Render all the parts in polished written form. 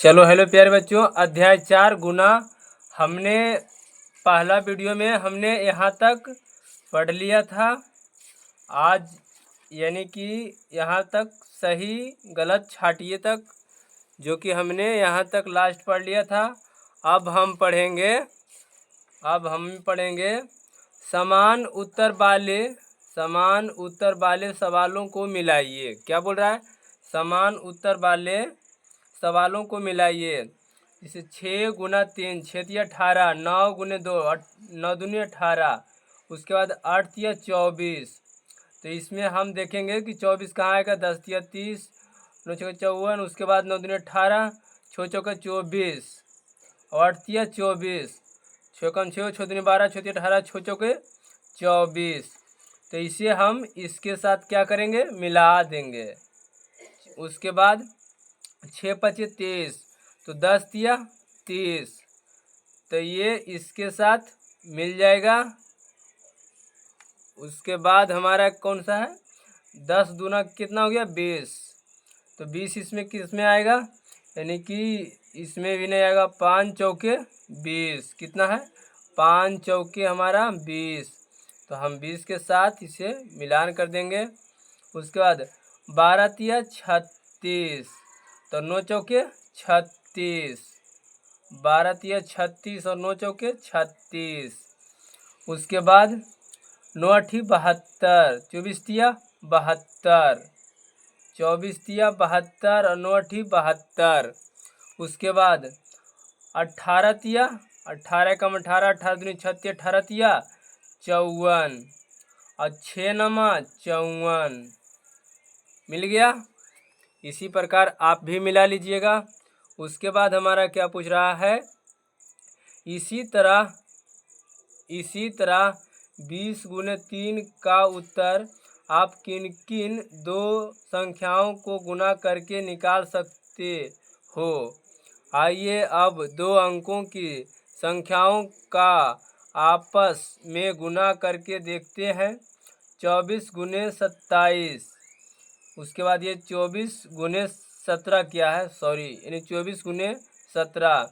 चलो हेलो प्यारे बच्चों, अध्याय 4 गुना। हमने पहला वीडियो में हमने यहाँ तक पढ़ लिया था। आज यानी कि यहाँ तक सही गलत छाटिए तक, जो कि हमने यहाँ तक लास्ट पढ़ लिया था। अब हम पढ़ेंगे समान उत्तर वाले सवालों को मिलाइए। क्या बोल रहा है? समान उत्तर वाले सवालों को मिलाइए। जैसे 6 गुना 3 6 तिया 18, 9 गुने 2 9 दूनी 18, उसके बाद 8 तिया 24। तो इसमें हम देखेंगे कि 24 कहाँ आएगा। 10 तिया 30, 9 चौके 54, उसके बाद 9 दूनी 18, 6 चौके 24 और 8 तिया 24, 6 कम 6, 6 दूनी 12, 6 तिया 18, 6 चौके 24। तो इसे हम इसके साथ क्या करेंगे, मिला देंगे। उसके बाद 6 पचे 23, तो 10 तिया 30, तो ये इसके साथ मिल जाएगा। उसके बाद हमारा कौन सा है, 10 दूना कितना हो गया 20, तो 20 इसमें किस में आएगा, यानी कि इसमें भी नहीं आएगा। 5 चौके 20, कितना है 5 चौके हमारा 20, तो हम 20 के साथ इसे मिलान कर देंगे। उसके बाद 12 तिया 36, तो 9 चौके 36, 12 तिया 36 और 9 चौके 36। उसके बाद 9 अठी 72, 24 तिया 72, 24 तिया 72 और 9 अठी 72। उसके बाद 18 तिया 18 कम 18, 18 दूनी 36, 18 तिया 54 और 6 नमा 54। मिल गया। इसी प्रकार आप भी मिला लीजिएगा। उसके बाद हमारा क्या पूछ रहा है, इसी तरह 20 गुने 3 का उत्तर आप किन किन दो संख्याओं को गुना करके निकाल सकते हो। आइए अब दो अंकों की संख्याओं का आपस में गुना करके देखते हैं। 24 गुने 27, उसके बाद ये 24 गुने 17 क्या है, यानी 24 गुने 17।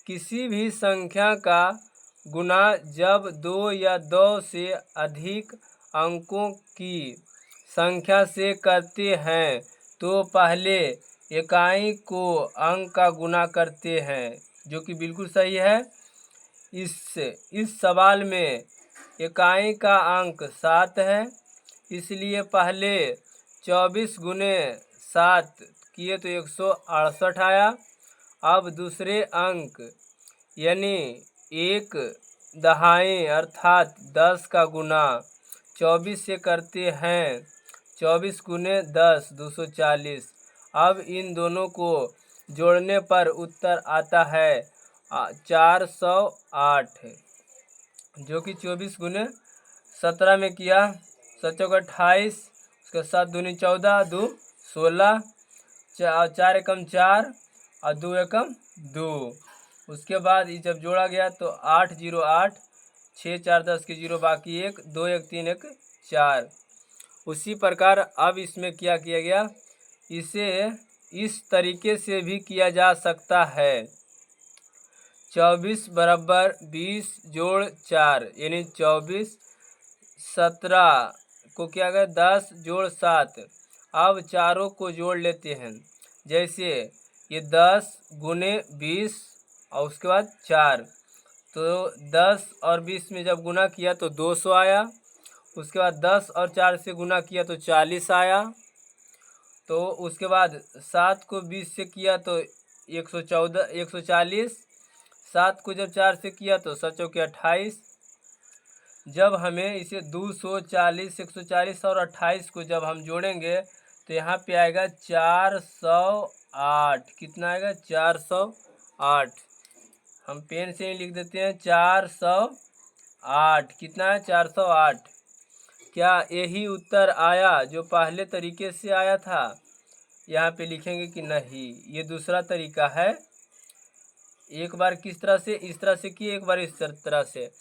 किसी भी संख्या का गुना जब 2 या 2 से अधिक अंकों की संख्या से करते हैं तो पहले इकाई को अंक का गुना करते हैं, जो कि बिल्कुल सही है। इस सवाल में इकाई का अंक 7 है, इसलिए पहले 24 गुने 7 किए तो 168 आया। अब दूसरे अंक यानी 1 दहाई अर्थात 10 का गुना 24 से करते हैं। 24 गुने 10 240। अब इन दोनों को जोड़ने पर उत्तर आता है 408, जो कि 24 गुने 17 में किया। 7 चौका 28, उसके 7 दूनी 14, 2 16, 4 एकम 4 और 2 एकम 2। उसके बाद ये जब जोड़ा गया तो 8 0 8, 6 4 10 के 0 बाकी 1, 2 1 3 1 4। उसी प्रकार अब इसमें क्या किया गया, इसे इस तरीके से भी किया जा सकता है। 24 बराबर 20 जोड़ 4, यानी 24। 17 को क्या गया 10 जोड़ 7। अब चारों को जोड़ लेते हैं। जैसे ये 10 गुने 20 और उसके बाद 4, तो 10 और 20 में जब गुना किया तो 200 आया। उसके बाद 10 और 4 से गुना किया तो 40 आया। तो उसके बाद 7 को 20 से किया तो 140। 7 को जब 4 से किया तो 7 चौके 28। जब हमें इसे 240, 140 और 28 को जब हम जोड़ेंगे तो यहाँ पे आएगा 408। कितना आएगा 408। हम पेन से ही लिख देते हैं 408। कितना है 408। क्या यही उत्तर आया जो पहले तरीके से आया था? यहाँ पे लिखेंगे कि नहीं, ये दूसरा तरीका है। एक बार किस तरह से, इस तरह से किए, एक बार इस तरह से।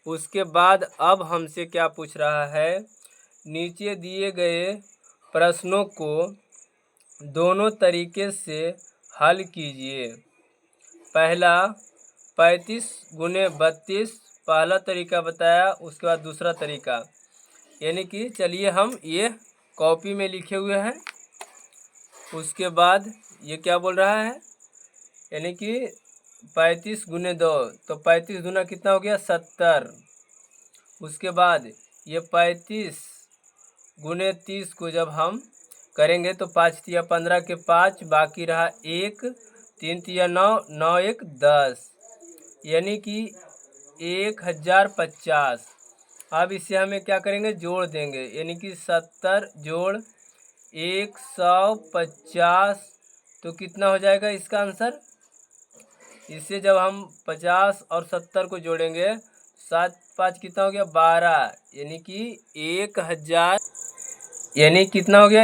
उसके बाद अब हमसे क्या पूछ रहा है, नीचे दिए गए प्रश्नों को दोनों तरीके से हल कीजिए। पहला 35 गुने 32, पहला तरीका बताया, उसके बाद दूसरा तरीका, यानी कि चलिए हम ये कॉपी में लिखे हुए हैं। उसके बाद ये क्या बोल रहा है, यानी कि 35 गुने 2, तो 35 दूना कितना हो गया 70। उसके बाद ये 35 गुने 30 को जब हम करेंगे तो 5 तिया 15 के 5, बाकी रहा 1, 3 तिया 9, 9 1 10, यानी कि 1050। अब इसे हमें क्या करेंगे, जोड़ देंगे, यानी कि 70 जोड़ 150, तो कितना हो जाएगा इसका आंसर। इससे जब हम 50 और 70 को जोड़ेंगे, 7 5 कितना हो गया 12, यानी कि 1000, यानी कितना हो गया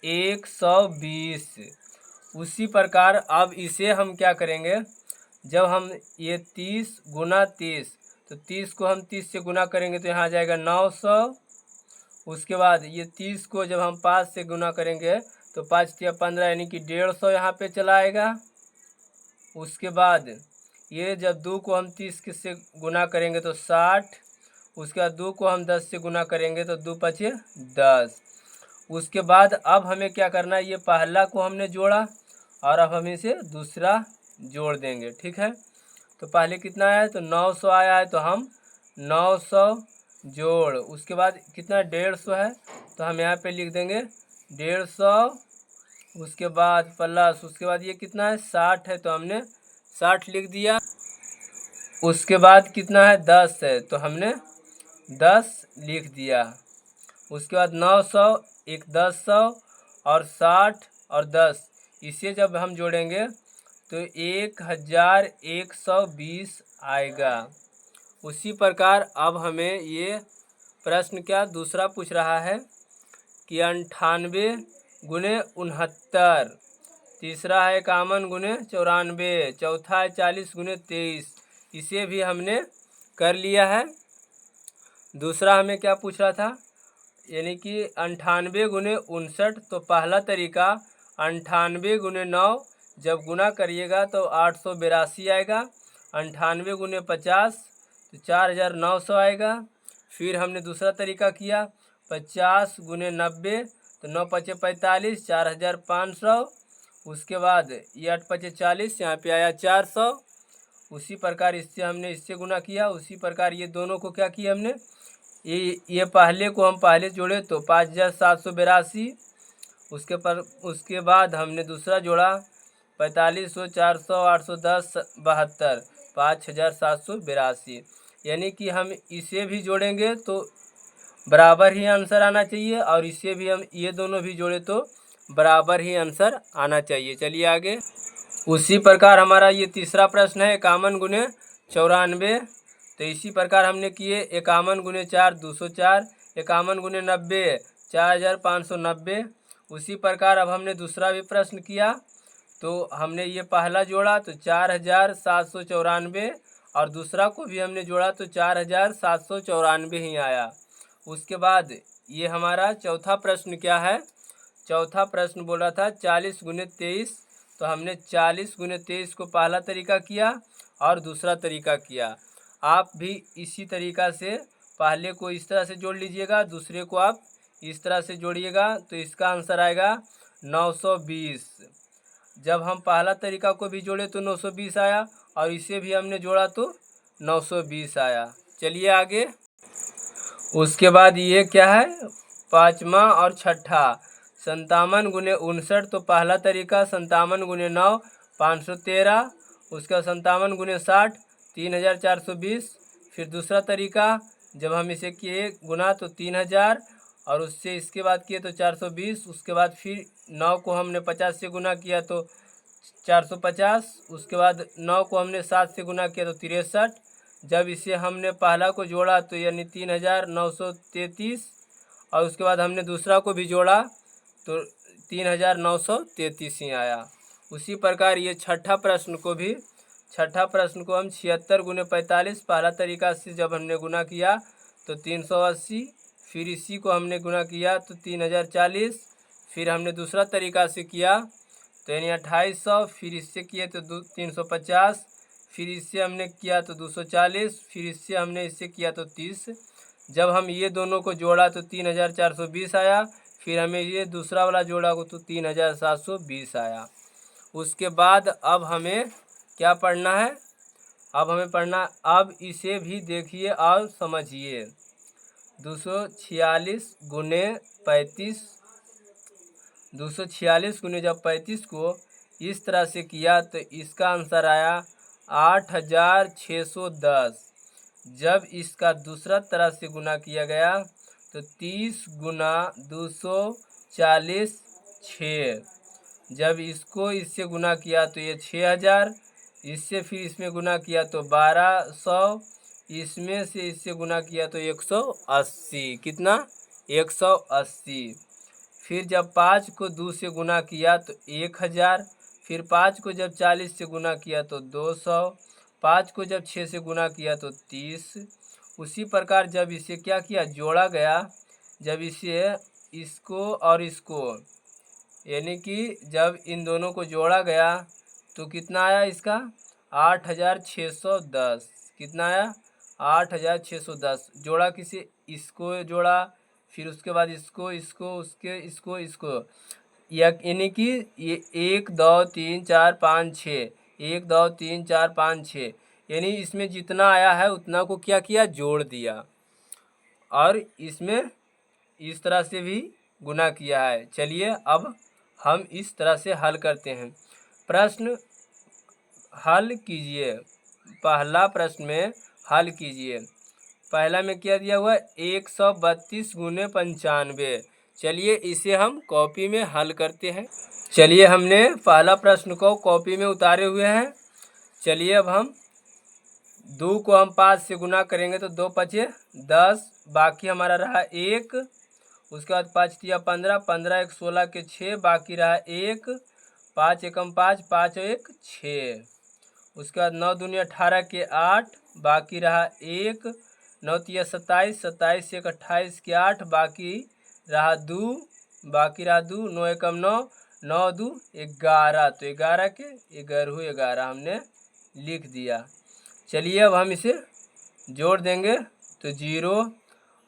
1120। उसी प्रकार अब इसे हम क्या करेंगे, जब हम ये 30 गुना 30, तो 30 को हम 30 से गुना करेंगे तो यहाँ आ जाएगा 900। उसके बाद ये 30 को जब हम 5 से गुना करेंगे तो 5 तिया 15, यानी कि 150 यहाँ पे चला आएगा। उसके बाद ये जब 2 को हम 30 से गुना करेंगे तो 60, उसके बाद 2 को हम 10 से गुना करेंगे तो 2 पचे 10। उसके बाद अब हमें क्या करना है, ये पहला को हमने जोड़ा और अब हम इसे दूसरा जोड़ देंगे, ठीक है। तो पहले कितना आया है, तो 900 आया है, तो हम 900 जोड़, उसके बाद कितना 150 है, तो हम यहाँ पे लिख देंगे 150। उसके बाद प्लस, उसके बाद ये कितना है 60 है, तो हमने 60 लिख दिया। उसके बाद कितना है 10 है, तो हमने 10 लिख दिया। उसके बाद 900 एक 1000 और 60 और 10, इसे जब हम जोड़ेंगे तो 1120 आएगा। उसी प्रकार अब हमें ये प्रश्न क्या दूसरा पूछ रहा है कि 98 गुने 69, तीसरा है 51 गुने 94, चौथा है 40 गुने 23, इसे भी हमने कर लिया है। दूसरा हमें क्या पूछ रहा था, यानी कि 98 गुने 59, तो पहला तरीका 98 गुने 9 जब गुना करिएगा तो 882 आएगा। 98 गुने 50 तो 4900 आएगा। फिर हमने दूसरा तरीका किया 50 गुने 90, तो 9 पचे 45, 4500। उसके बाद ये 8 पचे 40, यहाँ पे आया 400। उसी प्रकार इससे हमने इससे गुना किया। उसी प्रकार ये दोनों को क्या किया हमने, ये पहले को हम पहले जोड़े तो 5782। उसके बाद हमने दूसरा जोड़ा 4500, 400, 810, 72, 5782, यानी कि हम इसे भी जोड़ेंगे तो बराबर ही आंसर आना चाहिए, और इसे भी हम ये दोनों भी जोड़े तो बराबर ही आंसर आना चाहिए। चलिए आगे। उसी प्रकार हमारा ये तीसरा प्रश्न है 51 गुने 94, तो इसी प्रकार हमने किए 51 गुने 4 204, 51 गुने 90 4590। उसी प्रकार अब हमने दूसरा भी प्रश्न किया, तो हमने ये पहला जोड़ा तो 4794, और दूसरा को भी हमने जोड़ा तो 4794 ही आया। उसके बाद ये हमारा चौथा प्रश्न क्या है, चौथा प्रश्न बोल रहा था 40 गुने 23, तो हमने 40 गुने 23 को पहला तरीका किया और दूसरा तरीका किया। आप भी इसी तरीका से पहले को इस तरह से जोड़ लीजिएगा, दूसरे को आप इस तरह से जोड़िएगा, तो इसका आंसर आएगा 920। जब हम पहला तरीका को भी जोड़े तो 920 आया, और इसे भी हमने जोड़ा तो 920 आया। चलिए आगे। उसके बाद ये क्या है, पाँचवा और छठा 57 गुने 59, तो पहला तरीका 57 गुने 9 513, उसका 57 गुने 60 3420। फिर दूसरा तरीका जब हम इसे किए गुना तो 3000, और उससे इसके बाद किए तो 420। उसके बाद फिर 9 को हमने 50 से गुना किया तो 450। उसके बाद 9 को हमने 7 से गुना किया तो 63। जब इसे हमने पहला को जोड़ा तो यानी 3933, और उसके बाद हमने दूसरा को भी जोड़ा तो 3933 ही आया। उसी प्रकार ये छठा प्रश्न को हम 76 गुने 45, पहला तरीका से जब हमने गुना किया तो 380, फिर इसी को हमने गुना किया तो 3040, फिर हमने दूसरा तरीका से किया तो यानी 2800, फिर इससे किए तो 350, फिर इससे हमने किया तो 240, फिर इससे हमने इससे किया तो 30। जब हम ये दोनों को जोड़ा तो 3420 आया, फिर हमें ये दूसरा वाला जोड़ा को तो 3720 आया। उसके बाद अब हमें क्या पढ़ना है, अब हमें पढ़ना, अब इसे भी देखिए और समझिए। 246 गुने 35, 246 गुने जब 35 को इस तरह से किया तो इसका आंसर आया 8610। जब इसका दूसरा तरह से गुना किया गया तो 30 गुना 240 6। जब इसको इससे गुना किया तो ये 6000, इससे फिर इसमें गुना किया तो 1200, इसमें से इससे गुना किया तो 180। कितना? 180। फिर जब 5 को 2 से गुना किया तो 1000, फिर 5 को जब 40 से गुना किया तो 200, 5 को जब 6 से गुना किया तो 30। उसी प्रकार जब इसे क्या किया, जोड़ा गया, जब इसे इसको और इसको, यानी कि जब इन दोनों को जोड़ा गया तो कितना आया इसका, 8610। कितना आया? 8610। जोड़ा किसे? इसको जोड़ा, फिर उसके बाद इसको, इसको, यानी कि ये 1 2 3 4 5 6, 1 2 3 4 5 6, यानी इसमें जितना आया है उतना को क्या किया, जोड़ दिया, और इसमें इस तरह से भी गुना किया है। चलिए अब हम इस तरह से हल करते हैं। प्रश्न हल कीजिए। पहला प्रश्न में हल कीजिए। पहला में क्या दिया हुआ है, 132 गुने 95। चलिए इसे हम कॉपी में हल करते हैं। चलिए हमने पहला प्रश्न को कॉपी में उतारे हुए हैं। चलिए अब हम 2 को हम 5 से गुना करेंगे तो 2 पचे 10, बाकी हमारा रहा 1। उसके बाद 5 तिया 15, 15 1 16 के 6, बाकी रहा 1, 5 एकम 5, 5 और 1 6। उसके बाद 9 दूनी 18 के 8, बाकी रहा 1, 9 तिया 27, 27 1 28 के 8, बाकी रहा 2, 9 एकम 9, 9 2 11, तो 11 के 11 हमने लिख दिया। चलिए अब हम इसे जोड़ देंगे तो 0,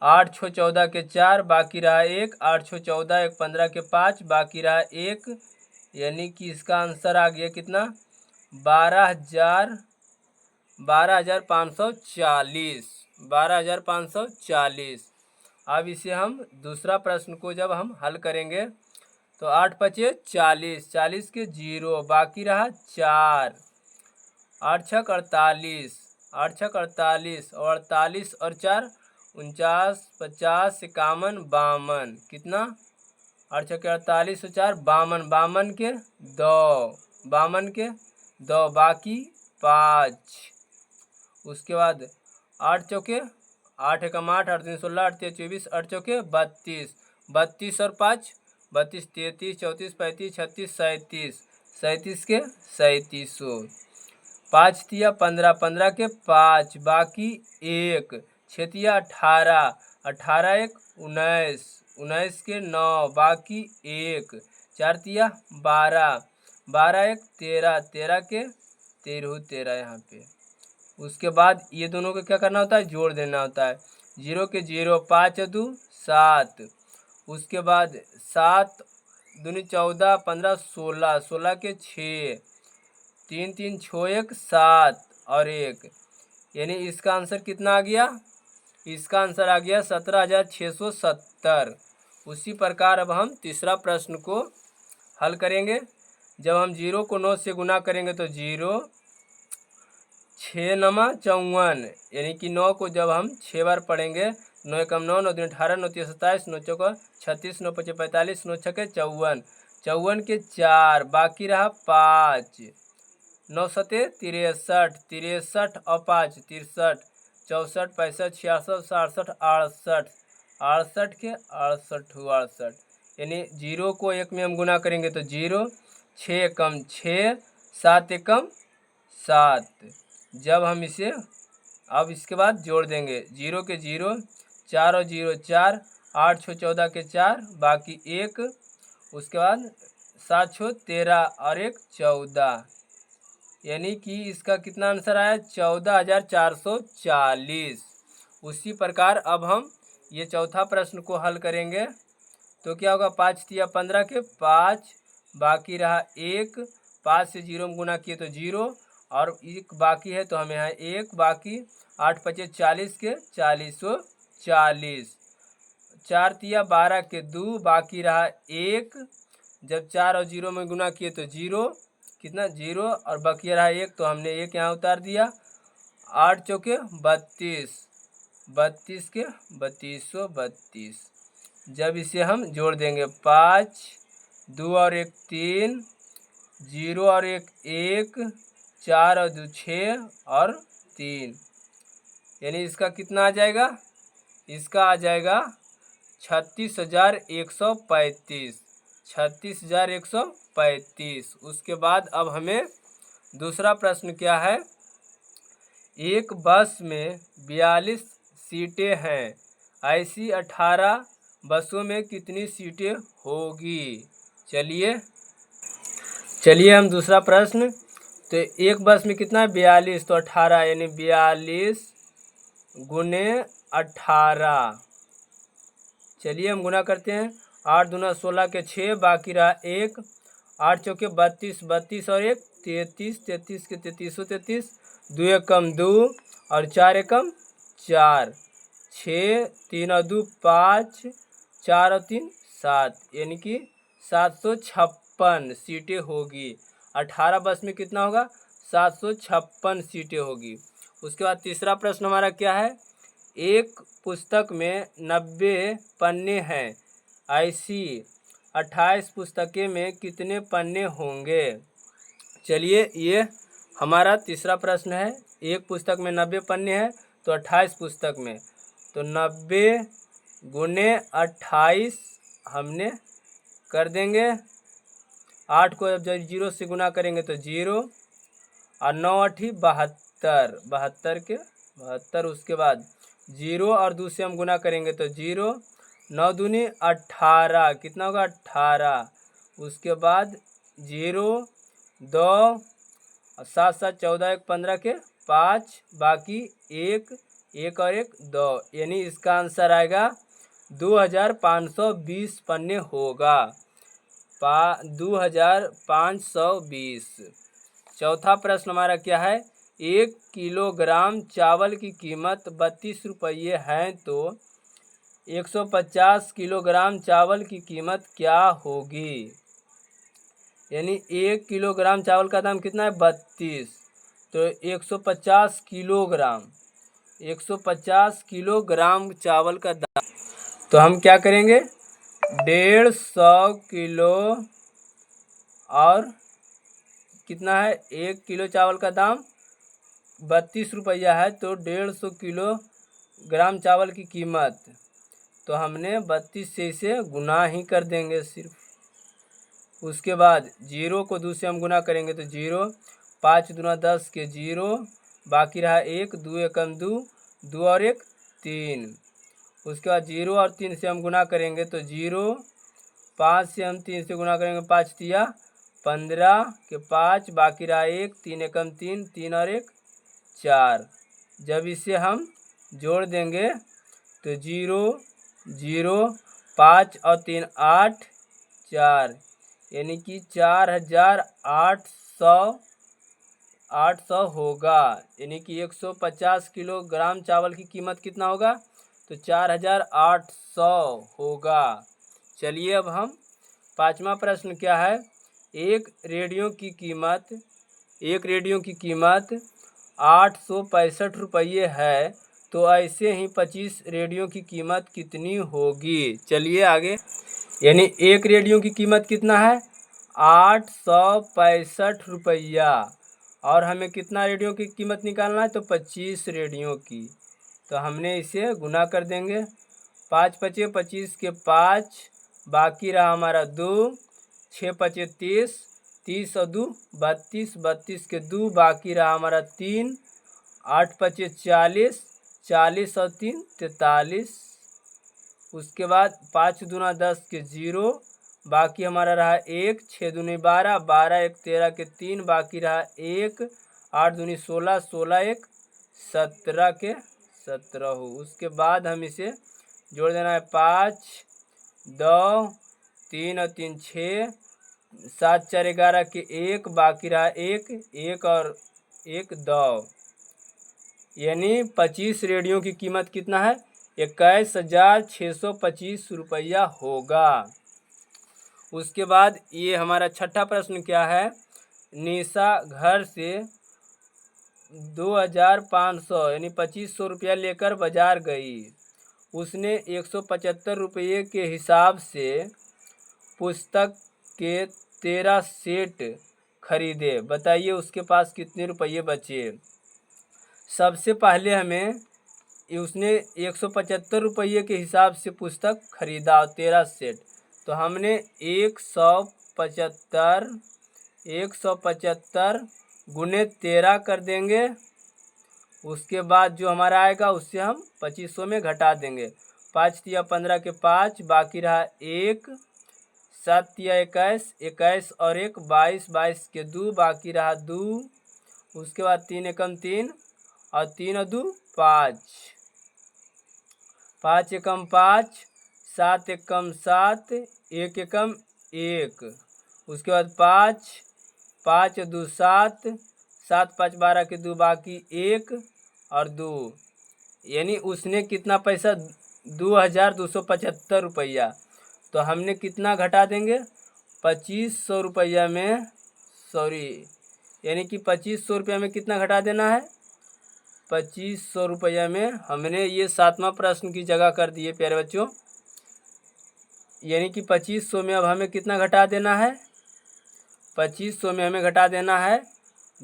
8 6 14 के 4, बाकी रहा 1, 8 6 14 1 15 के 5, बाकी रहा 1, यानी कि इसका आंसर आ गया कितना, 12,540। 12,540। अब इसे हम दूसरा प्रश्न को जब हम हल करेंगे तो 8 पचे 40, 40 के 0, बाकी रहा 4, 8 छक 48, 8 छक 48, और 48 और 4 49, 50 51 52। कितना? 8 छक 48 और 4 52, 52 के 2, 52 के 2, बाकी 5। उसके बाद 8 चौके 8 एकम 8, 8 3 16, 8 3 24, 8 चौके 32, 32 और 5 32, 33 34 35 36 37, 37 के 37। 5 तिया 15, 15 के 5, बाकी 1, 6 तिया 18, 18 1 19, 19 के 9, बाकी 1, 4 तिया 12, 12 1 13, 13 के 13 यहाँ पे। उसके बाद ये दोनों को क्या करना होता है, जोड़ देना होता है। 0 के 0, 5 2 7। उसके बाद 7 दूनी 14, 15 16, 16 के 6, 3 3 6 1 7 और 1, यानी इसका आंसर कितना आ गया, इसका आंसर आ गया 17,670। उसी प्रकार अब हम तीसरा प्रश्न को हल करेंगे। जब हम 0 को 9 से गुना करेंगे तो 0, 6 नमा 54, यानी कि 9 को जब हम 6 बार पढ़ेंगे, 9 एकम 9, 9 दूनी 18, 9 तिया 27, 9 चौका 36, 9 पचे 45, 9 छके 54, 54 के 4, बाकी रहा 5, 9 सते 63, 63 और 5 63, 64 65 66 67 68, 68 के 68, यानी 0 को 1 में हम गुना करेंगे तो 0, 6 एकम 6, 7 एकम 7। जब हम इसे अब इसके बाद जोड़ देंगे, 0 के 0, 4 और 0 4, 8 6 14 के 4, बाकी 1। उसके बाद 7 छो 13 और 1 14, यानी कि इसका कितना आंसर आया 14,440। उसी प्रकार अब हम ये चौथा प्रश्न को हल करेंगे। तो क्या होगा 5 तिया 15 के 5, बाकी रहा 1, 5 से 0 में गुना किए तो 0 और 1 बाकी है तो हमें यहाँ 1 बाकी, 8 पचे 40 के 440, 4 तिया 12 के 2, बाकी रहा 1, जब 4 और 0 में गुना किए तो 0, कितना 0 और बाकी रहा 1 तो हमने 1 यहाँ उतार दिया। 8 चौके 32, 32 के 3232, जब इसे हम जोड़ देंगे 5, 2 और 1 3, 0 और 1 1, 4 और 2 6 और 3, यानी इसका कितना आ जाएगा, इसका आ जाएगा 36,135, 36,135। उसके बाद अब हमें दूसरा प्रश्न क्या है, एक बस में 42 सीटें हैं, ऐसी 18 बसों में कितनी सीटें होगी। चलिए हम दूसरा प्रश्न, तो एक बस में कितना है 42, तो 18 यानी 42 गुने 18। चलिए हम गुना करते हैं, 8 दूना 16 के 6, बाकी रहा 1, 8 चौके 32, 32 और 1 33, 33 के 3333, 2 एकम 2 और 4 एकम 4, 6 3 और 2 5, 4 और 3 7, यानी कि 756 सीटें होगी। 18 बस में कितना होगा 756 सीटें होगी। उसके बाद तीसरा प्रश्न हमारा क्या है, एक पुस्तक में 90 पन्ने हैं, ऐसी 28 पुस्तकें में कितने पन्ने होंगे। चलिए ये हमारा तीसरा प्रश्न है, एक पुस्तक में 90 पन्ने हैं तो 28 पुस्तक में, तो 90 गुने 28 हमने कर देंगे। 8 को जब 0 से गुना करेंगे तो 0 और 9 8 72, 72 के 72, उसके बाद 0 और 2 से हम गुना करेंगे तो 0, 9 दूनी 18, कितना होगा 18, उसके बाद 0 2 और 7 7 14 1 15 के 5, बाकी 1 1 और 1 2, यानी इसका आंसर आएगा 2520 पन्ने होगा, 2520। चौथा प्रश्न हमारा क्या है, 1 किलोग्राम चावल की कीमत 32 रुपये है तो 150 किलोग्राम चावल की कीमत क्या होगी। यानी 1 किलोग्राम चावल का दाम कितना है 32, तो 150 किलोग्राम, 150 किलोग्राम चावल का दाम, तो हम क्या करेंगे 150 किलो और कितना है 1 किलो चावल का दाम 32 रुपया है तो 150 किलोग्राम चावल की कीमत, तो हमने 32 से इसे गुना ही कर देंगे सिर्फ। उसके बाद 0 को 2 से हम गुना करेंगे तो 0, 5 दूना 10 के 0, बाकी रहा 1, 2 एकम 2, 2 और 1 3, उसके बाद 0 और 3 से हम गुना करेंगे तो 0, 5 से हम 3 से गुना करेंगे 5 तिया 15 के 5, बाकी रहा 1, 3 एकम 3, 3 और 1 4, जब इसे हम जोड़ देंगे तो 0 0 5 और 3 8 4, यानी कि 4,800 होगा, यानी कि 150 किलोग्राम चावल की कीमत कितना होगा तो 4,800 होगा। चलिए अब हम पांचवा प्रश्न क्या है, एक रेडियो की कीमत 865 रुपये है तो ऐसे ही 25 रेडियो की कीमत कितनी होगी। चलिए आगे, यानी एक रेडियो की कीमत कितना है 865 रुपया और हमें कितना रेडियो की कीमत निकालना है तो 25 रेडियो की, तो हमने इसे गुना कर देंगे, 5 पचे 25 के 5, बाकी रहा हमारा 2, 6 पचे 30, 30 और 2 32, 32 के 2, बाकी रहा हमारा 3, 8 पचे 40, 40 और 3 43, उसके बाद 5 दूना 10 के 0, बाकी हमारा रहा 1, 6 दूनी 12, 12 1 13 के 3, बाकी रहा 1, 8 दूनी 16, 16 1 17 के 17 हो। उसके बाद हम इसे जोड़ देना है 5, 2, 3 और 3 6, 7 4 11 के 1, बाकी रहा 1, 1 और 1 2, यानी 25 रेडियो की कीमत कितना है? 21,625 रुपया होगा। उसके बाद ये हमारा छठा प्रश्न क्या है? निशा घर से 2,500 यानी 2500 रुपया लेकर बाजार गई। उसने 175 रुपये के हिसाब से पुस्तक के 13 सेट खरीदे। बताइए उसके पास कितने रुपये बचे। सबसे पहले हमें उसने 175 रुपये के हिसाब से पुस्तक खरीदा 13 सेट, तो हमने 175 गुने 13 कर देंगे। उसके बाद जो हमारा आएगा उससे हम 2500 में घटा देंगे। 5 तिया 15 के 5, बाकी रहा 1, 7 तिया 21, 21 और 1 22, 22 के 2, बाकी रहा 2। उसके बाद 3 एकम 3 और 3 और 2 5, 5 एकम 5, 7 एकम 7, 1 एकम 1। उसके बाद 5, 5 2 7, 7 5 12 के 2, बाकी 1 और 2, यानी उसने कितना पैसा? 2,275 रुपया। तो हमने कितना घटा देंगे? 2500 रुपया में, यानी कि 2500 रुपया में कितना घटा देना है? 2500 रुपया में हमने ये 7वां प्रश्न की जगह कर दिए प्यारे बच्चों। यानी कि 2500 में अब हमें कितना घटा देना है? 2500 में हमें घटा देना है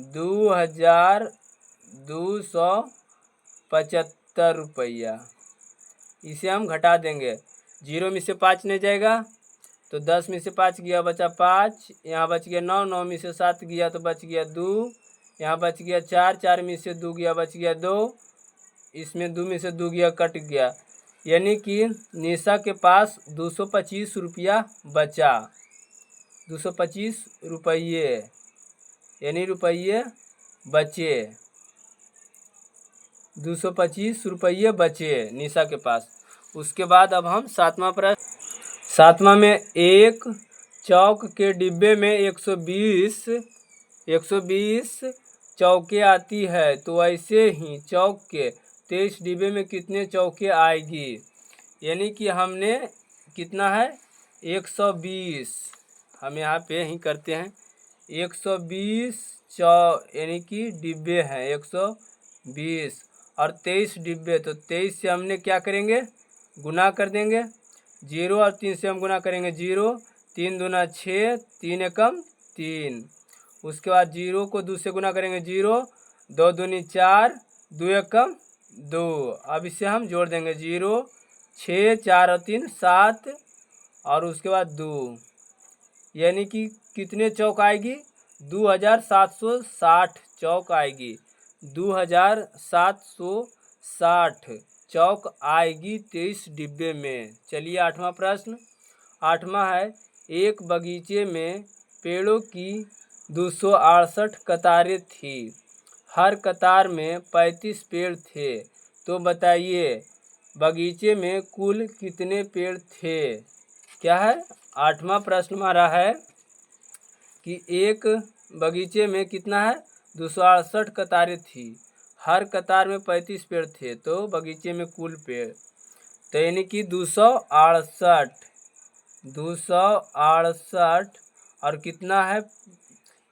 2,275 रुपया। इसे हम घटा देंगे। 0 में से 5 नहीं जाएगा तो 10 में से 5 गया बचा 5, यहाँ बच गया 9, 9 में से 7 गया तो बच गया 2, यहाँ बच गया 4, 4 में से 2 गया बच गया 2, इसमें 2 में से 2 गया कट गया। यानी कि निशा के पास 225 रुपया बचा। 225 रुपये यानी रुपये बचे, 225 रुपये बचे निशा के पास। उसके बाद अब हम 7वां प्रश्न, 7वां में एक चौक के डिब्बे में 120 चौके आती है, तो ऐसे ही चौक के 23 डिब्बे में कितने चौके आएगी। यानी कि हमने कितना है 120, हम यहाँ पे ही करते हैं 120 यानी कि डिब्बे हैं 120 और 23 डिब्बे, तो 23 से हमने क्या करेंगे गुना कर देंगे। 0 और 3 से हम गुना करेंगे 0, 3 दूना 6, 3 एकम 3। उसके बाद 0 को 2 से गुना करेंगे 0, 2 दूनी 4, 2 एकम 2। अब इसे हम जोड़ देंगे 0, 6 4 और 3 7 और उसके बाद 2, यानी कि कितने चौक आएगी 2,760 चौक आएगी। 2,760 चौक आएगी 23 डिब्बे में। चलिए 8वां प्रश्न। 8वां है एक बगीचे में पेड़ों की 268 कतारें थी, हर कतार में 35 पेड़ थे, तो बताइए बगीचे में कुल कितने पेड़ थे। क्या है 8वां प्रश्न हमारा है कि एक बगीचे में कितना है 268 कतारें थी, हर कतार में 35 पेड़ थे, तो बगीचे में कुल पेड़, तो यानी कि 268 और कितना है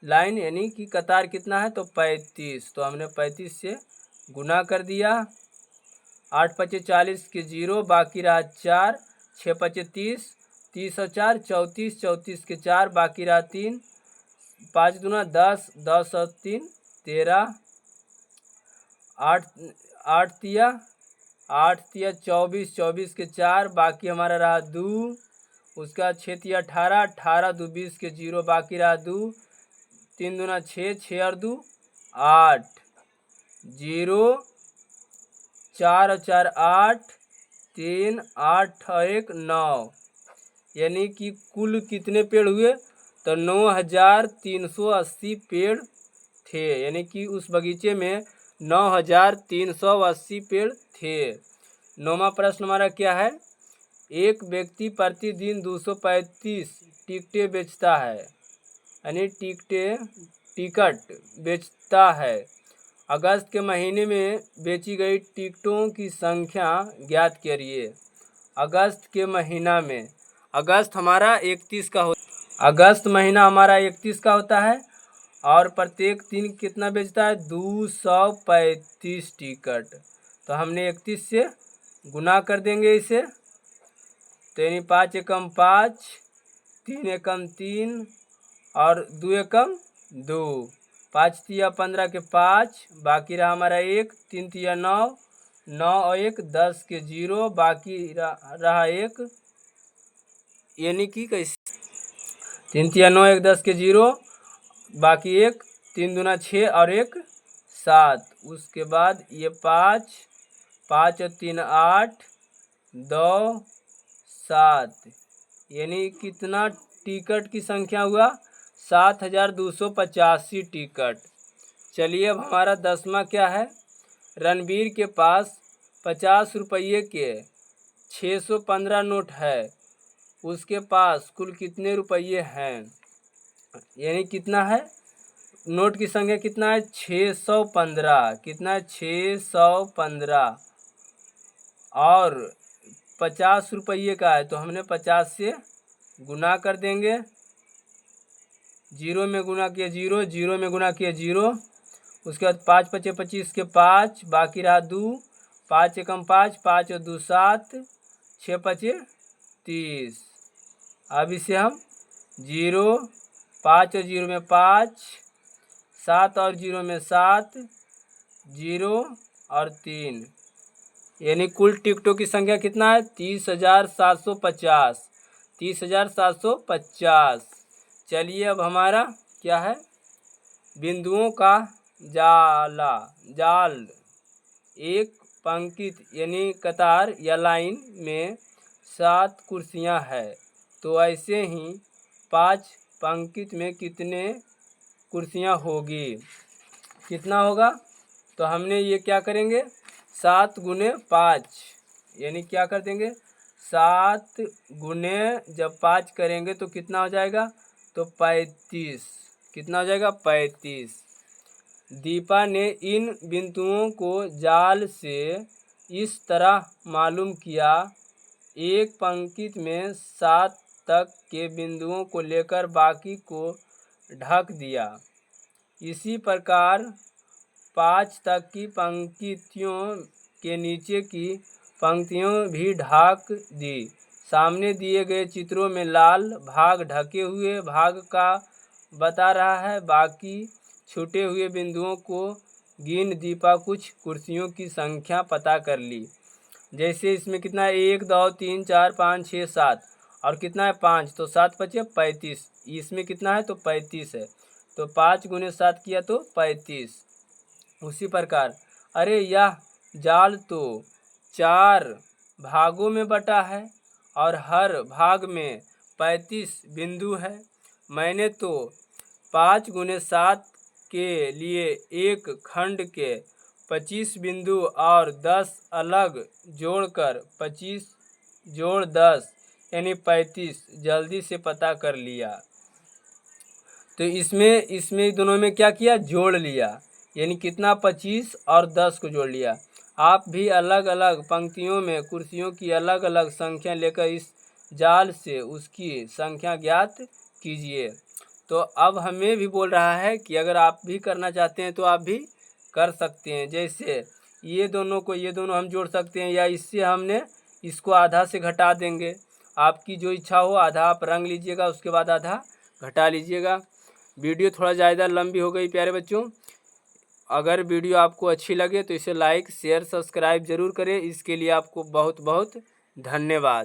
लाइन यानी कि कतार कितना है तो 35, तो हमने 35 से गुना कर दिया। 8 पचे 40 के 0, बाकी रहा 4, 6 पचे 30, 30 और 4 34, 34 के 4, बाकी रहा 3, 5 दूना 10, 10 और 3 13, 8 तिया 24, 24 के 4, बाकी हमारा रहा 2। उसका 6 तिया 18, 18 2 20 के 0, बाकी रहा 2, 3 दूना 6, 6 और 2 8, 0 4 और 4 8, 3 8 और 1 9, यानी कि कुल कितने पेड़ हुए, तो 9380 पेड़ थे, यानी कि उस बगीचे में 9380 पेड़ थे। 9वां प्रश्न हमारा क्या है, एक व्यक्ति प्रतिदिन 235 टिकटें बेचता है, यानी टिकट बेचता है। अगस्त के महीने में बेची गई टिकटों की संख्या ज्ञात करिए। अगस्त के महीना में, अगस्त हमारा 31 का अगस्त महीना हमारा 31 का होता है और प्रत्येक दिन कितना बेचता है, 235 टिकट। तो हमने 31 से गुना कर देंगे इसे, तो यानी 5 एकम 5, 3 एकम 3 और 2 एकम 2, 5 तिया 15 के 5, बाकी रहा हमारा 1, 3 तिया 9, 9 और 1 10 के 0, बाकी रहा 1, यानी कि कैसे 3 तिया 9 1 10 के 0, बाकी 1, 3 दूना 6 और 1 7, उसके बाद ये 5, 5 और 3 8, 2 7, यानी कितना टिकट की संख्या हुआ, 7285 टिकट। चलिए अब हमारा 10वां क्या है, रणबीर के पास 50 रुपये के 615 नोट है, उसके पास कुल कितने रुपये हैं, यानी कितना है, नोट की संख्या कितना है, 615, कितना है 615, और 50 रुपये का है, तो हमने 50 से गुना कर देंगे, 0 में गुना किया 0, 0 में गुना किया 0, उसके बाद 5 पचे 25 के 5, बाकी रहा 2, 5 एकम 5, 5 और 2 7, 6 पचे 30। अब इसे हम 0, 5 और 0 में 5, 7 और 0 में 7, 0 और 3, यानी कुल टिकटों की संख्या कितना है, 30,750, 30,750। चलिए अब हमारा क्या है, बिंदुओं का जाल, एक पंक्ति यानी कतार या लाइन में 7 कुर्सियां है, तो ऐसे ही 5 पंक्ति में कितने कुर्सियां होगी, कितना होगा, तो हमने ये क्या करेंगे, 7 गुने 5, यानी क्या कर देंगे, 7 गुने जब 5 करेंगे तो कितना हो जाएगा, तो 35, कितना हो जाएगा, 35। दीपा ने इन बिंदुओं को जाल से इस तरह मालूम किया, एक पंक्ति में 7 तक के बिंदुओं को लेकर बाकी को ढक दिया, इसी प्रकार 5 तक की पंक्तियों के नीचे की पंक्तियों भी ढक दी। सामने दिए गए चित्रों में लाल भाग ढके हुए भाग का बता रहा है, बाकी छूटे हुए बिंदुओं को गिन दीपा कुछ कुर्सियों की संख्या पता कर ली। जैसे इसमें कितना है, 1 2 3 4 5 6 7 और कितना है 5, तो 7 पचे 35, इसमें कितना है, तो 35 है, तो 5 गुने 7 किया तो 35। उसी प्रकार अरे यह जाल तो 4 भागों में बटा है और हर भाग में 35 बिंदु है, मैंने तो 5 गुने 7 के लिए एक खंड के 25 बिंदु और 10 अलग जोड़कर 25 जोड़ 10 यानी 35 जल्दी से पता कर लिया। तो इसमें दोनों में क्या किया, जोड़ लिया, यानी कितना 25 और 10 को जोड़ लिया। आप भी अलग अलग पंक्तियों में कुर्सियों की अलग अलग संख्या लेकर इस जाल से उसकी संख्या ज्ञात कीजिए। तो अब हमें भी बोल रहा है कि अगर आप भी करना चाहते हैं तो आप भी कर सकते हैं। जैसे ये दोनों हम जोड़ सकते हैं, या इससे हमने इसको आधा से घटा देंगे। आपकी जो इच्छा हो, आधा आप रंग लीजिएगा, उसके बाद आधा घटा लीजिएगा। वीडियो थोड़ा ज़्यादा लंबी हो गई प्यारे बच्चों। अगर वीडियो आपको अच्छी लगे तो इसे लाइक शेयर सब्सक्राइब ज़रूर करें। इसके लिए आपको बहुत बहुत धन्यवाद।